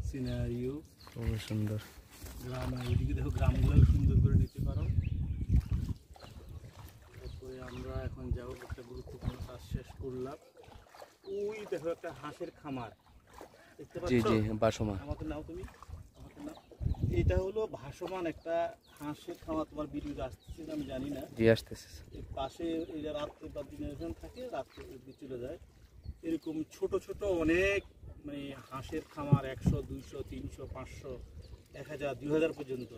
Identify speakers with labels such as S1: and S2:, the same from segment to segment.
S1: Scenario
S2: খুব সুন্দর।
S1: গ্রাম, ওইদিকে দেখো গ্রামগুলো সুন্দর করে নিতে পারো। তারপরে আমরা এখন যাবো, একটা গুরুত্বপূর্ণ কাজ শেষ করলাম। ওই দেখো একটা হাঁসের খামার দেখতে পাচ্ছ?
S2: জি জি, ভাসমান।
S1: আমাকে নাও তুমি, আমাকে নাও। এটা হলো ভাসমান একটা হাঁসের খামার। তোমার ভিডিও আসতেছে আমি জানি না।
S2: জি আসতেছে।
S1: এর পাশে এই যে রাত্রে বা দিনের থাকে, রাত্রে চলে যায়। এরকম ছোট ছোট অনেক মানে হাঁসের খামার 100, 200, 300, 500, 1000, 2000 পর্যন্ত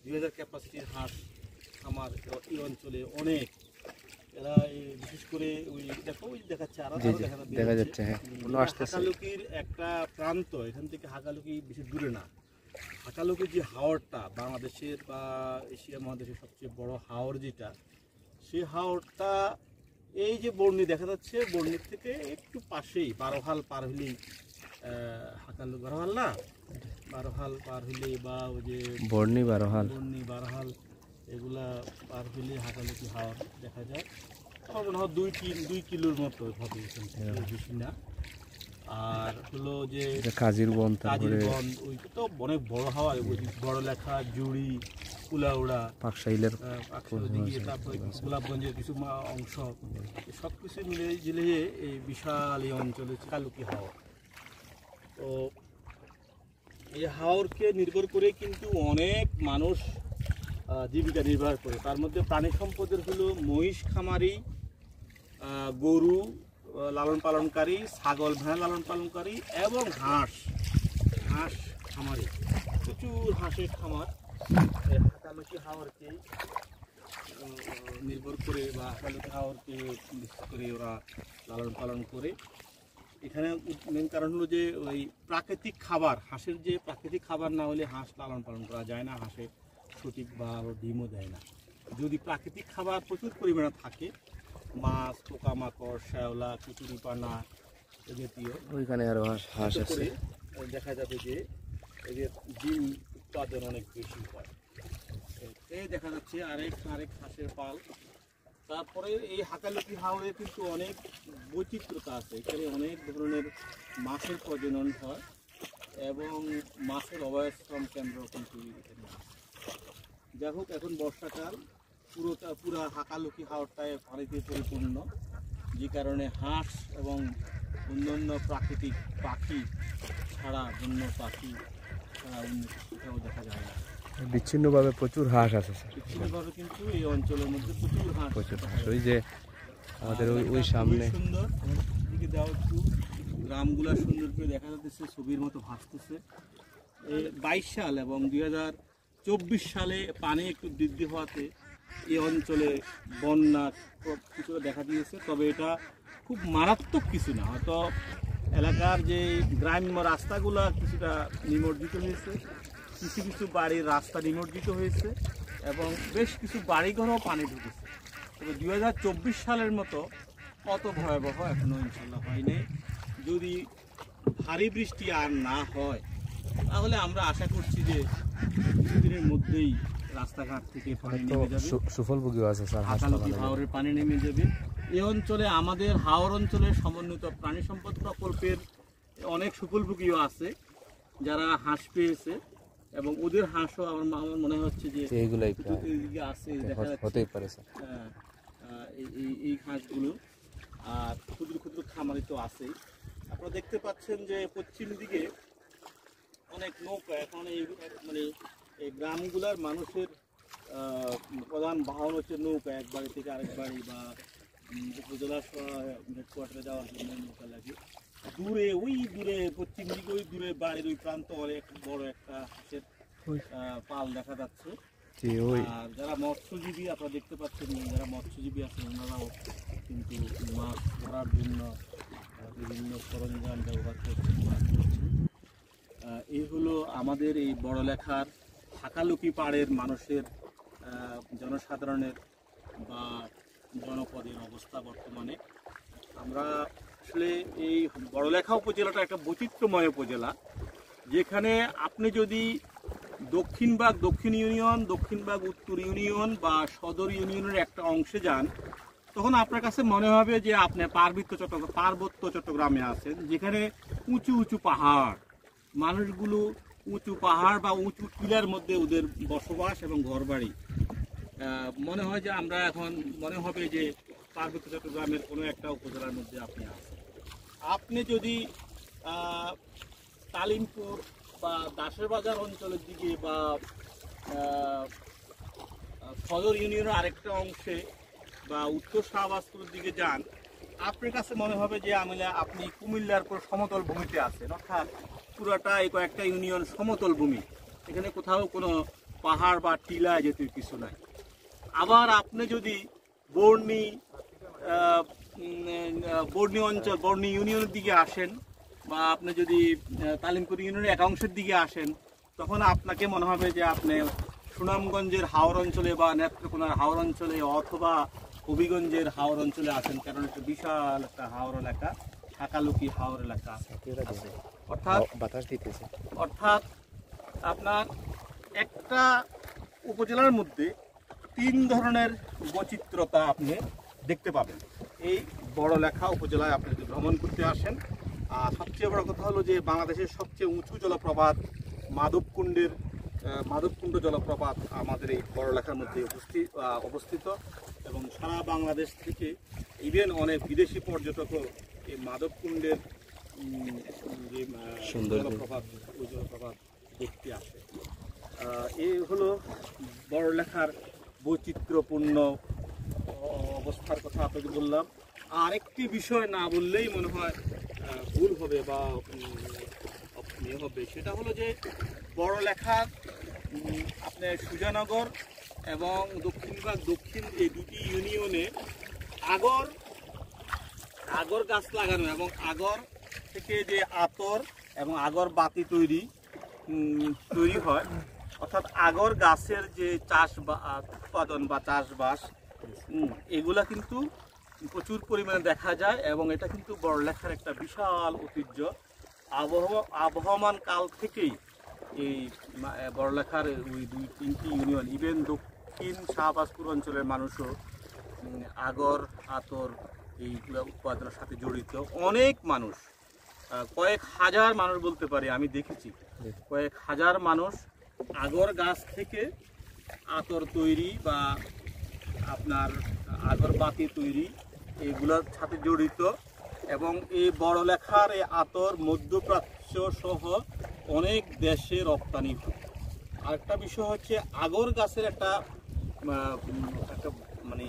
S1: 2000 ক্যাপাসিটির হাঁস খামার এই অঞ্চলে অনেক। এরা বিশেষ করে ওই দেখো, ওই দেখাচ্ছে আরো
S2: দেখা যাচ্ছে। হ্যাঁ,
S1: হাকালুকির একটা প্রান্ত, এখান থেকে হাকালুকি বেশি দূরে না। হাকালুকির যে হাওরটা বাংলাদেশের বা এশিয়া মহাদেশের সবচেয়ে বড় হাওর যেটা, সেই হাওরটা এই যে বর্ণি দেখা যাচ্ছে, বর্ণির থেকে একটু পাশেই 12 হাল পার হলেই হাকালুকি, 12 হাল না, 12 হাল পার হলেই বা ওই যে
S2: বর্ণি 12
S1: হাল এগুলা পার হলে হাকালুকি হাওর দেখা যায়। আমার মনে হয় 2 কিলোর মতো হবে, বেশি না। আর হলো যে
S2: কাজির বন,
S1: ওই তো অনেক বড় হাওয়া, বড় লেখা, জুড়ি, কুলাউড়া,
S2: পাকশাইলের,
S1: তারপরে গোলাপগঞ্জের কিছু অংশ, সব কিছু মিলিয়ে এই বিশাল এই অঞ্চলে হাকালুকি হাওর। তো এই হাওরকে নির্ভর করে কিন্তু অনেক মানুষ জীবিকা নির্বাহ করে। তার মধ্যে প্রাণী সম্পদের হলো মহিষ খামারি, গরু লালন পালনকারী, ছাগল ভেড়া লালন পালনকারী এবং হাঁস খামারি। প্রচুর হাঁসের খামার হাকালুকি হাওরকে নির্ভর করে বা হাকালুকি হাওরকে বিশেষ করে ওরা লালন পালন করে। এখানে মেন কারণ হলো যে ওই প্রাকৃতিক খাবার, হাঁসের যে প্রাকৃতিক খাবার না হলে হাঁস লালন পালন করা যায় না, হাঁসের সঠিক বা আরও ডিমও দেয় না। যদি প্রাকৃতিক খাবার প্রচুর পরিমাণে থাকে, মাছ, পোকামাকড়, শ্যাওলা, কুচুরিপানা এ জাতীয়,
S2: ওইখানে আরো হাঁস আছে,
S1: দেখা যাবে যে এদের ডিম উৎপাদন অনেক বেশি হয়। এই দেখা যাচ্ছে আরেক হাঁসের পাল। তারপরে এই হাকালুকি হাওরে কিন্তু অনেক বৈচিত্র্যতা আছে। এখানে অনেক ধরনের মাছের প্রজনন হয় এবং মাছের অভয়াশ্রম কেন্দ্র কিন্তু এখানে আছে। যাই হোক, এখন বর্ষাকাল, পুরো হাকালুকি হাওরটায় পানিতে পরিপূর্ণ, যে কারণে হাঁস এবং অন্যান্য প্রাকৃতিক পাখি ছাড়া, বন্য পাখি ছাড়া অন্য কোথাও দেখা যায় না।
S2: বিচ্ছিন্নভাবে প্রচুর হাঁস আছে স্যার।
S1: বিচ্ছিন্নভাবে কিন্তু এই অঞ্চলের মধ্যে প্রচুর হাঁস।
S2: ওই যে আমাদের ওই সামনে
S1: সুন্দর দিকে দেওয়া, একটু গ্রামগুলা সুন্দর করে দেখা যাচ্ছে, ছবির মতো ভাসতেছে। 22 সাল এবং 2024 সালে পানি একটু বৃদ্ধি হওয়াতে এই অঞ্চলে বন্যা কিছু দেখা দিয়েছে। তবে এটা খুব মারাত্মক কিছু না, হয়তো এলাকার যে গ্রাম্য রাস্তাগুলা কিছুটা নিমজ্জিত হয়েছে, কিছু বাড়ির রাস্তা নিমজ্জিত হয়েছে এবং বেশ কিছু বাড়িঘরও পানি ঢুকেছে। তবে 2024 সালের মতো অত ভয়াবহ এখনো ইনশাল্লাহ হয়নি। যদি ভারী বৃষ্টি আর না হয় তাহলে আমরা আশা করছি যে কিছুদিনের মধ্যেই রাস্তাঘাট থেকে পানি নেমে যাবে,
S2: সুফলভোগীও আছে স্যার,
S1: হাকালুকি হাওরের পানি নেমে যাবে। এই অঞ্চলে আমাদের হাওর অঞ্চলের সমন্বিত প্রাণী সম্পদ প্রকল্পের অনেক সুফলভোগীও আছে যারা হাঁস পেয়েছে এবং ওদের হাঁসও আমার মনে হচ্ছে যে
S2: এইগুলাই
S1: আছে, দেখা যাচ্ছে এই হাঁসগুলো। আর ক্ষুদ্র ক্ষুদ্র খামারি তো আছেই। আপনারা দেখতে পাচ্ছেন যে পশ্চিম দিকে অনেক নৌকা। এখন এই মানে এই গ্রামগুলার মানুষের প্রধান বাহন হচ্ছে নৌকা, এক বাড়ি থেকে আরেক বাড়ি বা উপজেলার হেডকোয়ার্টারে যাওয়ার জন্য নৌকা লাগে। দূরে পশ্চিম দিকে ওই দূরে বাড়ির ওই প্রান্ত অনেক বড় একটা হাঁসের পাল দেখা যাচ্ছে। আর যারা মৎস্যজীবী আপনারা দেখতে পাচ্ছেন, যারা মৎস্যজীবী আছেন ওনারাও কিন্তু মাছ ধরার জন্য বিভিন্ন সরঞ্জাম ব্যবহার করছেন, মাছ ধরছেন। এই হলো আমাদের এই বড়লেখার হাকালুকি পাড়ের মানুষের, জনসাধারণের বা জনপদের অবস্থা বর্তমানে। আমরা আসলে এই বড়লেখা উপজেলাটা একটা বৈচিত্র্যময় উপজেলা, যেখানে আপনি যদি দক্ষিণ ইউনিয়ন, দক্ষিণবাগ উত্তর ইউনিয়ন বা সদর ইউনিয়নের একটা অংশে যান, তখন আপনার কাছে মনে হবে যে আপনি পার্বত্য চট্টগ্রামে আছেন, যেখানে উঁচু উঁচু পাহাড়, মানুষগুলো উঁচু পাহাড় বা উঁচু টিলার মধ্যে ওদের বসবাস এবং ঘরবাড়ি। মনে হয় যে আমরা এখন মনে হবে যে পার্বত্য চট্টগ্রামের কোনো একটা উপজেলার মধ্যে আপনি আছেন। আপনি যদি তালিমপুর বা দাসের বাজার অঞ্চলের দিকে বা সদর ইউনিয়নের আরেকটা অংশে বা উত্তর শাহবাজপুরের দিকে যান, আপনার কাছে মনে হবে যে আপনি কুমিল্লার পুরো সমতল ভূমিতে আছেন, অর্থাৎ পুরোটা এই কয়েকটা ইউনিয়ন সমতল ভূমি, এখানে কোথাও কোনো পাহাড় বা টিলা জাতীয় কিছু নাই। আবার আপনি যদি বর্ণি অঞ্চল বর্ণি ইউনিয়নের দিকে আসেন বা আপনি যদি তালিমপুর ইউনিয়নের এক অংশের দিকে আসেন, তখন আপনাকে মনে হবে যে আপনি সুনামগঞ্জের হাওর অঞ্চলে বা নেত্রকোনার হাওর অঞ্চলে অথবা হবিগঞ্জের হাওর অঞ্চলে আছেন, কারণ একটা বিশাল একটা হাওর এলাকা, শাকালুকি হাওর এলাকা আছে। অর্থাৎ আপনার একটা উপজেলার মধ্যে 3 ধরনের বৈচিত্র্যতা আপনি দেখতে পাবেন এই বড়লেখা উপজেলায় আপনি যদি ভ্রমণ করতে আসেন। আর সবচেয়ে বড় কথা হলো যে বাংলাদেশের সবচেয়ে উঁচু জলপ্রপাত মাধবকুণ্ড জলপ্রপাত আমাদের এই বড়লেখার মধ্যে অবস্থিত এবং সারা বাংলাদেশ থেকে ইভেন অনেক বিদেশি পর্যটকও এই মাধবকুণ্ডের যে জলপ্রপাত ওই জলপ্রপাত দেখতে আসে। এই হলো বড়লেখার বৈচিত্র্যপূর্ণ অবস্থার কথা আপনাকে বললাম। আরেকটি বিষয় না বললেই মনে হয় ভুল হবে বা অপ্রিয় হবে, সেটা হলো যে বড়লেখার আপনার সুজানগর এবং দক্ষিণ এই দুটি ইউনিয়নে আগর গাছ লাগানো এবং আগর থেকে যে আতর এবং আগর বাতি তৈরি হয়, অর্থাৎ আগর গাছের যে চাষ বা উৎপাদন বা চাষবাস, এগুলা কিন্তু প্রচুর পরিমাণে দেখা যায় এবং এটা কিন্তু বড়লেখার একটা বিশাল ঐতিহ্য। আবহমান কাল থেকেই এই বড়লেখার ওই 2-3টি ইউনিয়ন, ইভেন দক্ষিণ শাহবাজপুর অঞ্চলের মানুষও আগর আতর এইগুলো উৎপাদনের সাথে জড়িত। অনেক মানুষ, কয়েক হাজার মানুষ বলতে পারি, আমি দেখেছি কয়েক হাজার মানুষ আগর গাছ থেকে আতর তৈরি বা আপনার আগরবাতি তৈরি এগুলোর সাথে জড়িত এবং এই বড়লেখার এই আতর মধ্যপ্রাচ্য সহ অনেক দেশে রপ্তানি হয়। আরেকটা বিষয় হচ্ছে আগর গাছের একটা মানে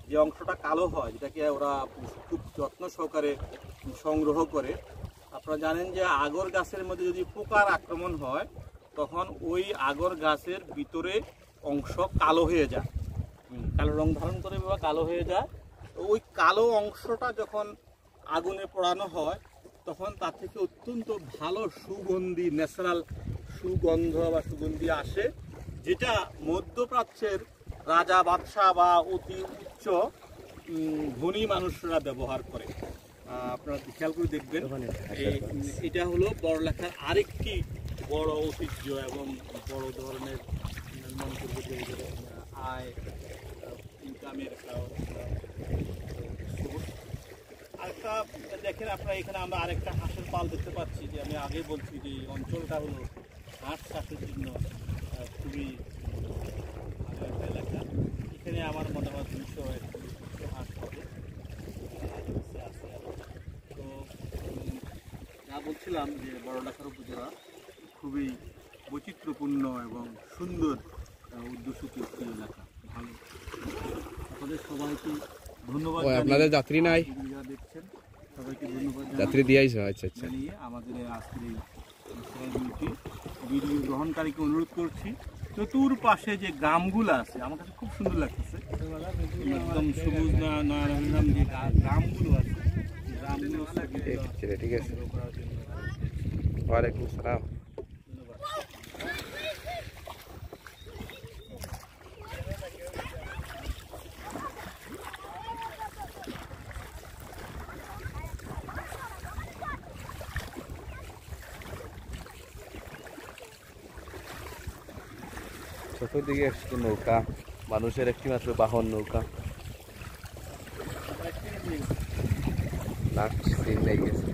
S1: যে অংশটা কালো হয়, যেটাকে ওরা খুব যত্ন সহকারে সংগ্রহ করে। আপনারা জানেন যে আগর গাছের মধ্যে যদি পোকার আক্রমণ হয় তখন ওই আগর গাছের ভিতরে অংশ কালো হয়ে যায়, কালো রং ধারণ করে বা কালো হয়ে যায়। তো ওই কালো অংশটা যখন আগুনে পোড়ানো হয় তখন তার থেকে অত্যন্ত ভালো সুগন্ধি, ন্যাচারাল সুগন্ধ বা সুগন্ধি আসে, যেটা মধ্যপ্রাচ্যের রাজা বাদশাহ বা অতি উচ্চ ধনী মানুষরা ব্যবহার করে। আপনারা খেয়াল করে দেখবেন, এটা হলো বড়লেখার আরেকটি বড় ঐতিহ্য এবং বড় ধরনের আয় ইনকামের সোর্স। আরেকটা দেখেন আপনারা, এখানে আমরা আরেকটা হাঁসের পাল দেখতে পাচ্ছি, যে আমি আগে বলছি যে এই অঞ্চলটা হলো হাঁস চাষের জন্য খুবই ভালো একটা এলাকা। এখানে আমার মনে হয় 200 হাঁস হবে। তো যা বলছিলাম যে বড়লেখার উপজেলা খুবই বৈচিত্র্যপূর্ণ এবং সুন্দর উদ্যোষিত একটি এলাকা। ভালো, আপনাদের সবাইকে ধন্যবাদ।
S2: আপনাদের যাত্রী নাই,
S1: যারা দেখছেন সবাইকে ধন্যবাদ
S2: যাত্রী দিয়েছে। আচ্ছা আচ্ছা,
S1: জানিয়ে আমাদের আজকের এই ভিডিও গ্রহণকারীকে অনুরোধ করছি, চতুর্পাশে যে গ্রামগুলো আছে আমার কাছে খুব সুন্দর লাগতেছে, একদম সবুজ নয়নাভিরাম যে গ্রামগুলো আছে, গ্রামগুলো
S2: ঠিক আছে। ওয়ালাইকুম আসসালাম। চতুর্দিকে একটি নৌকা, মানুষের একটি মাত্র বাহন নৌকা। লাস্ট সিন লেগে গেছে।